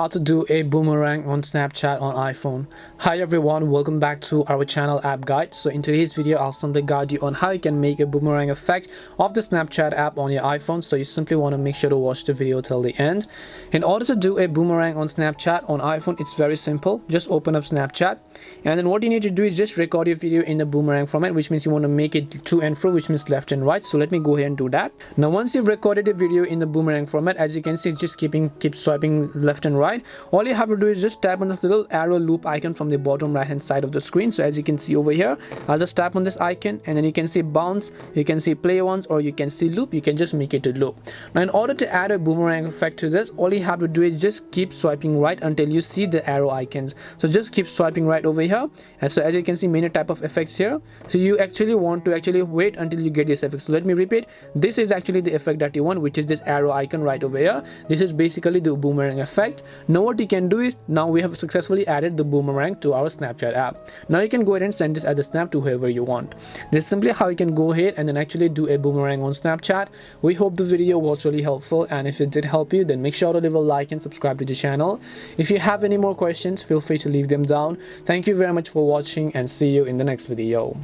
How to do a boomerang on Snapchat on iPhone. Hi everyone, welcome back to our channel app guide. So in today's video I'll simply guide you on how you can make a boomerang effect of the Snapchat app on your iPhone. So you simply want to make sure to watch the video till the end. In order to do a boomerang on Snapchat on iPhone, it's very simple. Just open up Snapchat, and then what you need to do is just record your video in the boomerang format, which means you want to make it to and fro, which means left and right. So let me go ahead and do that. Now once you've recorded a video in the boomerang format, as you can see, it's just keep swiping left and right. All you have to do is just tap on this little arrow loop icon from the bottom right hand side of the screen. So as you can see over here, I'll just tap on this icon, and then you can see bounce, you can see play once, or you can see loop. You can just make it to loop. Now in order to add a boomerang effect to this, all you have to do is just keep swiping right until you see the arrow icons. So just keep swiping right over here, and so as you can see, many type of effects here. So you actually want to wait until you get this effect. So let me repeat, this is actually the effect that you want, which is this arrow icon right over here. This is basically the boomerang effect. Now what you can do is, now we have successfully added the boomerang to our Snapchat app. Now you can go ahead and send this as a snap to whoever you want. This is simply how you can go ahead and then actually do a boomerang on Snapchat. We hope the video was really helpful, and if it did help you, then make sure to leave a like and subscribe to the channel. If you have any more questions, feel free to leave them down. Thank you very much for watching, and see you in the next video.